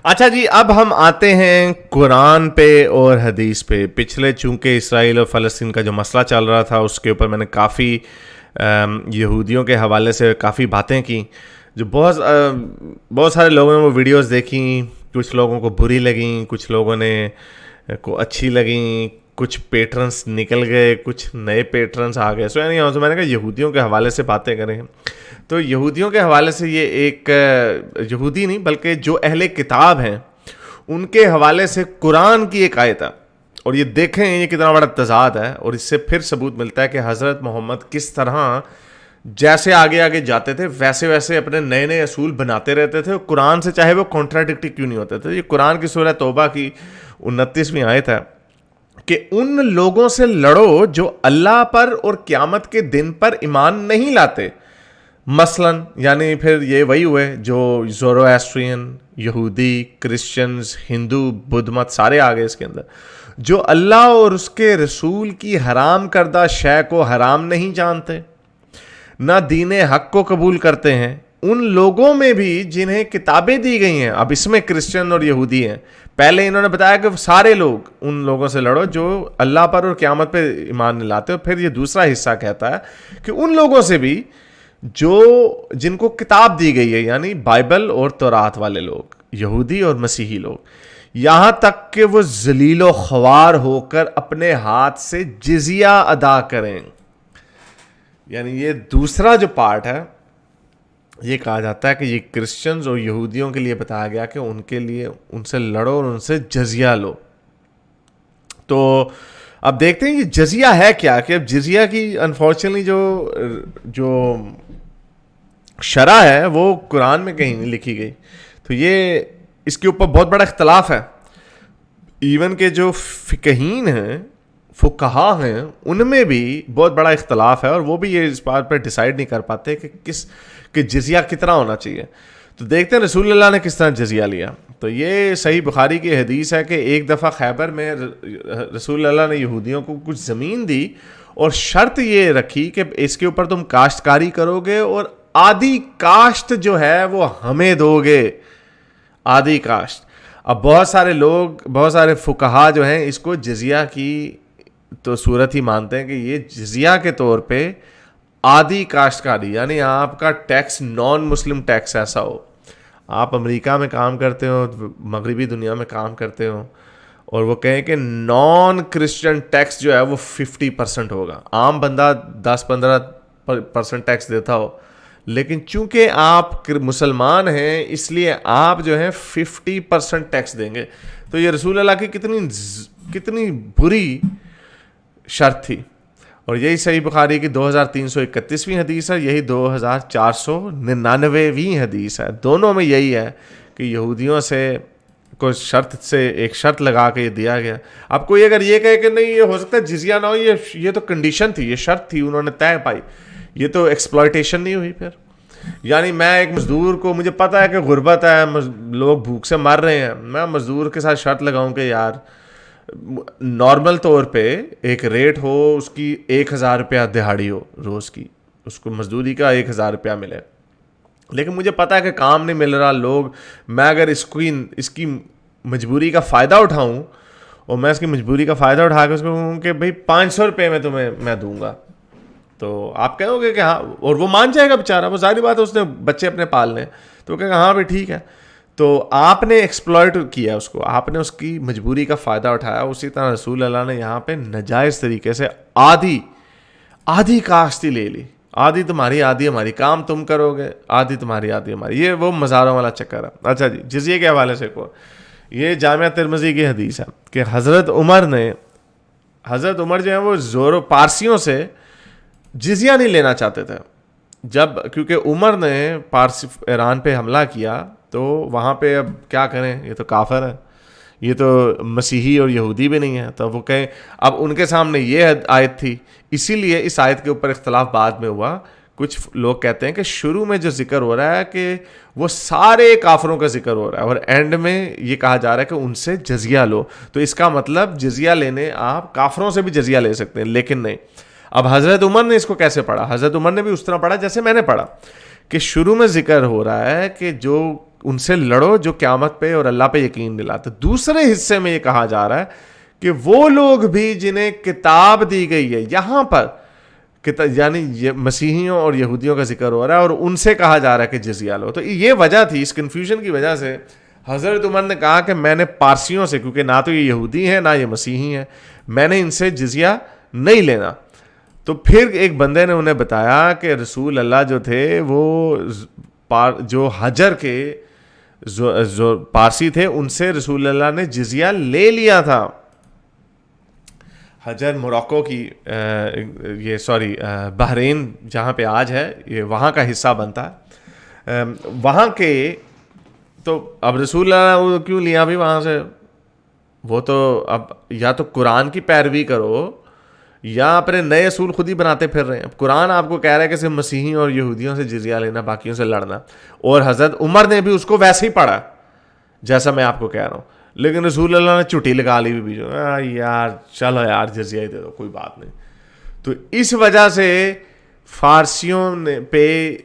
اچھا جی، اب ہم آتے ہیں قرآن پہ اور حدیث پہ. پچھلے چونکہ اسرائیل اور فلسطین کا جو مسئلہ چل رہا تھا اس کے اوپر میں نے کافی یہودیوں کے حوالے سے کافی باتیں کی، جو بہت سارے لوگوں نے وہ ویڈیوز دیکھیں. کچھ لوگوں کو بری لگیں، کچھ لوگوں نے کو اچھی لگیں، کچھ پیٹرنس نکل گئے، کچھ نئے پیٹرنس آ گئے. یعنی میں نے کہا یہودیوں کے حوالے سے باتیں کریں. تو یہودیوں کے حوالے سے یہ ایک یہودی نہیں بلکہ جو اہل کتاب ہیں ان کے حوالے سے قرآن کی ایک آیت ہے، اور یہ دیکھیں یہ کتنا بڑا تضاد ہے. اور اس سے پھر ثبوت ملتا ہے کہ حضرت محمد کس طرح جیسے آگے آگے جاتے تھے ویسے ویسے اپنے نئے نئے اصول بناتے رہتے تھے، قرآن سے چاہے وہ کانٹراڈکٹی کیوں نہیں ہوتے تھے. یہ قرآن کی سورہ توبہ کی 29ویں آیت ہے کہ ان لوگوں سے لڑو جو اللہ پر اور قیامت کے دن پر ایمان نہیں لاتے. مثلاً یعنی پھر یہ وہی ہوئے جو زورواسٹرین، یہودی، کرسچنز، ہندو، بدھ مت سارے آگے اس کے اندر، جو اللہ اور اس کے رسول کی حرام کردہ شے کو حرام نہیں جانتے، نہ دین حق کو قبول کرتے ہیں. ان لوگوں میں بھی جنہیں کتابیں دی گئی ہیں، اب اس میں کرسچن اور یہودی ہیں. پہلے انہوں نے بتایا کہ سارے لوگ ان لوگوں سے لڑو جو اللہ پر اور قیامت پہ ایمان نہیں لاتے. اور پھر یہ دوسرا حصہ کہتا ہے کہ ان لوگوں سے بھی جو جن کو کتاب دی گئی ہے، یعنی بائبل اور تورات والے لوگ، یہودی اور مسیحی لوگ، یہاں تک کہ وہ ذلیل و خوار ہو کر اپنے ہاتھ سے جزیہ ادا کریں. یعنی یہ دوسرا جو پارٹ ہے، یہ کہا جاتا ہے کہ یہ کرسچنز اور یہودیوں کے لیے بتایا گیا کہ ان کے لیے ان سے لڑو اور ان سے جزیہ لو. تو اب دیکھتے ہیں یہ جزیہ ہے کیا. کہ اب جزیہ کی انفارچونیٹلی جو شرح ہے وہ قرآن میں کہیں نہیں لکھی گئی. تو یہ اس کے اوپر بہت بڑا اختلاف ہے. ایون کہ جو فقہین ہیں، فقہا ہیں، ان میں بھی بہت بڑا اختلاف ہے، اور وہ بھی یہ اس بات پر ڈیسائیڈ نہیں کر پاتے کہ جزیہ کتنا ہونا چاہیے. تو دیکھتے ہیں رسول اللہ نے کس طرح جزیہ لیا. تو یہ صحیح بخاری کی حدیث ہے کہ ایک دفعہ خیبر میں رسول اللہ نے یہودیوں کو کچھ زمین دی اور شرط یہ رکھی کہ اس کے اوپر تم کاشتکاری کرو گے اور آدھی کاشت جو ہے وہ ہمیں دو گے. آدھی کاشت. اب بہت سارے فقہا جو ہیں اس کو جزیہ کی تو صورت ہی مانتے ہیں کہ یہ جزیہ کے طور پہ آدھی کاشتکاری، یعنی آپ کا ٹیکس نان مسلم ٹیکس ایسا ہو. آپ امریکہ میں کام کرتے ہو، مغربی دنیا میں کام کرتے ہو، اور وہ کہیں کہ نان کرسچن ٹیکس جو ہے وہ 50% ہوگا. عام بندہ 10-15% ٹیکس دیتا ہو، لیکن چونکہ آپ مسلمان ہیں اس لیے آپ جو ہیں 50% ٹیکس دیں گے. تو یہ رسول اللہ کی کتنی بری شرط تھی. اور یہی صحیح بخاری کی 2331ویں حدیث ہے، یہی 2499ویں حدیث ہے. دونوں میں یہی ہے کہ یہودیوں سے کوئی شرط سے ایک شرط لگا کے یہ دیا گیا. اب کوئی اگر یہ کہے کہ نہیں یہ ہو سکتا ہے جزیہ نہ ہو، یہ تو کنڈیشن تھی، یہ شرط تھی، انہوں نے طے پائی، یہ تو ایکسپلائٹیشن نہیں ہوئی. پھر یعنی میں ایک مزدور کو، مجھے پتا ہے کہ غربت ہے، لوگ بھوک سے مر رہے ہیں، میں مزدور کے ساتھ شرط لگاؤں کہ یار نارمل طور پہ ایک ریٹ ہو، اس کی 1000 روپیہ دہاڑی ہو روز کی، اس کو مزدوری کا 1000 روپیہ ملے، لیکن مجھے پتا ہے کہ کام نہیں مل رہا. لوگ، میں اگر اس کی مجبوری کا فائدہ اٹھاؤں اور میں اس کی مجبوری کا فائدہ اٹھا کے اس کو کہوں کہ بھائی 500 روپے میں تمہیں میں دوں گا، تو آپ کہو گے کہ ہاں، اور وہ مان جائے گا بیچارہ، وہ ظاہری بات ہے اس نے بچے اپنے پالنے، تو وہ کہے گا ہاں بھائی ٹھیک ہے. تو آپ نے ایکسپلائٹ کیا اس کو، آپ نے اس کی مجبوری کا فائدہ اٹھایا. اسی طرح رسول اللہ نے یہاں پہ ناجائز طریقے سے آدھی کاشتی لے لی. آدھی تمہاری آدھی ہماری، کام تم کرو گے، آدھی تمہاری آدھی ہماری. یہ وہ مزاروں والا چکر ہے. اچھا جی، جزیے کے حوالے سے کو یہ جامعہ ترمذی کی حدیث ہے کہ حضرت عمر جو ہیں وہ پارسیوں سے جزیہ نہیں لینا چاہتے تھے. کیونکہ عمر نے ایران پہ حملہ کیا تو وہاں پہ اب کیا کریں، یہ تو کافر ہے، یہ تو مسیحی اور یہودی بھی نہیں ہے. تو وہ کہیں، اب ان کے سامنے یہ آیت تھی، اسی لیے اس آیت کے اوپر اختلاف بعد میں ہوا. کچھ لوگ کہتے ہیں کہ شروع میں جو ذکر ہو رہا ہے کہ وہ سارے کافروں کا ذکر ہو رہا ہے، اور اینڈ میں یہ کہا جا رہا ہے کہ ان سے جزیہ لو. تو اس کا مطلب جزیہ لینے آپ کافروں سے بھی جزیہ لے سکتے ہیں، لیکن نہیں. اب حضرت عمر نے اس کو کیسے پڑھا؟ حضرت عمر نے بھی اس طرح پڑھا جیسے میں نے پڑھا، کہ شروع میں ذکر ہو رہا ہے کہ جو ان سے لڑو جو قیامت پہ اور اللہ پہ یقین دلاتے. دوسرے حصے میں یہ کہا جا رہا ہے کہ وہ لوگ بھی جنہیں کتاب دی گئی ہے, یہاں پر یعنی مسیحیوں اور یہودیوں کا ذکر ہو رہا ہے, اور ان سے کہا جا رہا ہے کہ جزیہ لو. تو یہ وجہ تھی, اس کنفیوژن کی وجہ سے حضرت عمر نے کہا کہ میں نے پارسیوں سے, کیونکہ نہ تو یہ یہودی ہیں نہ یہ مسیحی ہیں, میں نے ان سے جزیہ نہیں لینا. تو پھر ایک بندے نے انہیں بتایا کہ رسول اللہ جو تھے وہ جو حجر کے جو پارسی تھے ان سے رسول اللہ نے جزیہ لے لیا تھا. حجر موراکو کی یہ بحرین جہاں پہ آج ہے, یہ وہاں کا حصہ بنتا ہے وہاں کے. تو اب رسول اللہ نے کیوں لیا بھی وہاں سے؟ وہ تو اب یا تو قرآن کی پیروی کرو یا اپنے نئے اصول خود ہی بناتے پھر رہے ہیں. اب قرآن آپ کو کہہ رہا ہے کہ صرف مسیحی اور یہودیوں سے جزیہ لینا, باقیوں سے لڑنا, اور حضرت عمر نے بھی اس کو ویسے ہی پڑھا جیسا میں آپ کو کہہ رہا ہوں, لیکن رسول اللہ نے چٹی لگا لی بھی جو یار چلو یار جزیہ ہی دے دو, کوئی بات نہیں. تو اس وجہ سے فارسیوں نے پہ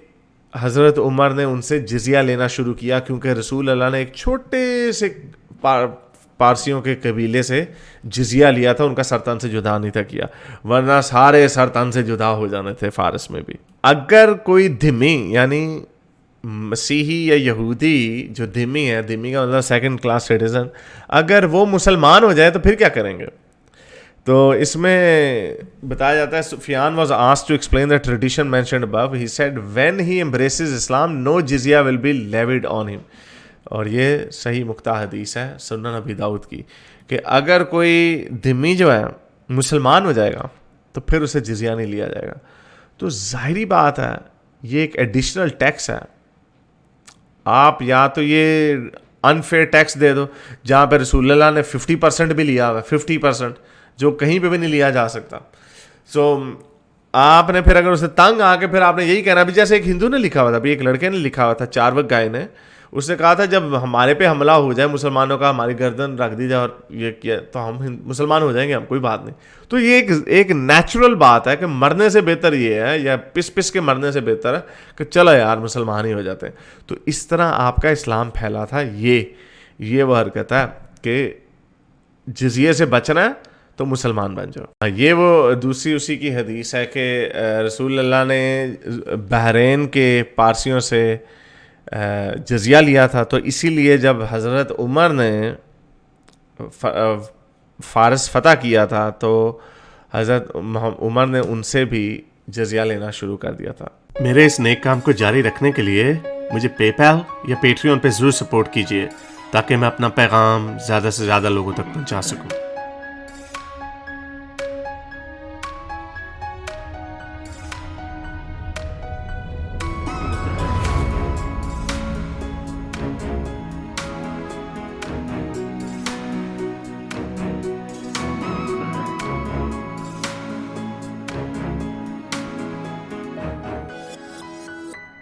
حضرت عمر نے ان سے جزیہ لینا شروع کیا, کیونکہ رسول اللہ نے ایک چھوٹے سے پارسیوں کے قبیلے سے جزیہ لیا تھا, ان کا سرطان سے جدا نہیں تھا کیا, ورنہ سارے سرطان سے جدا ہو جانے تھے فارس میں بھی. اگر کوئی دھمی یعنی مسیحی یا یہودی جو دھمی ہے, دھمی کا مطلب سیکنڈ کلاس سٹیزن, اگر وہ مسلمان ہو جائے تو پھر کیا کریں گے؟ تو اس میں بتایا جاتا ہے سفیان was asked to explain the tradition mentioned above. He said when he embraces Islam no jizya will be levied on him. اور یہ صحیح مختہ حدیث ہے سنن ابی داؤد کی, کہ اگر کوئی دھمی جو ہے مسلمان ہو جائے گا تو پھر اسے جزیہ نہیں لیا جائے گا. تو ظاہری بات ہے یہ ایک ایڈیشنل ٹیکس ہے. آپ یا تو یہ انفیئر ٹیکس دے دو جہاں پہ رسول اللہ نے 50% بھی لیا ہوا ہے, 50% جو کہیں پہ بھی نہیں لیا جا سکتا. سو آپ نے پھر اگر اسے تنگ آ کے پھر آپ نے یہی کہنا بھی, جیسے ایک ہندو نے لکھا ہوا تھا, ابھی ایک لڑکے نے لکھا ہوا تھا, چاروک گائے نے, اس نے کہا تھا جب ہمارے پہ حملہ ہو جائے مسلمانوں کا, ہماری گردن رکھ دی جائے اور یہ کیا تو ہم مسلمان ہو جائیں گے, ہم کوئی بات نہیں. تو یہ ایک نیچرل بات ہے کہ مرنے سے بہتر یہ ہے, یا پس کے مرنے سے بہتر ہے کہ چلو یار مسلمان ہی ہو جاتے ہیں. تو اس طرح آپ کا اسلام پھیلا تھا. یہ وہ حرکت ہے کہ جزیے سے بچنا ہے تو مسلمان بن جاؤ. یہ وہ دوسری اسی کی حدیث ہے کہ رسول اللہ نے بحرین کے پارسیوں سے جزیہ لیا تھا, تو اسی لیے جب حضرت عمر نے فارس فتح کیا تھا تو حضرت عمر نے ان سے بھی جزیہ لینا شروع کر دیا تھا. میرے اس نیک کام کو جاری رکھنے کے لیے مجھے پے پیل یا پیٹریون پہ ضرور سپورٹ کیجیے تاکہ میں اپنا پیغام زیادہ سے زیادہ لوگوں تک پہنچا سکوں.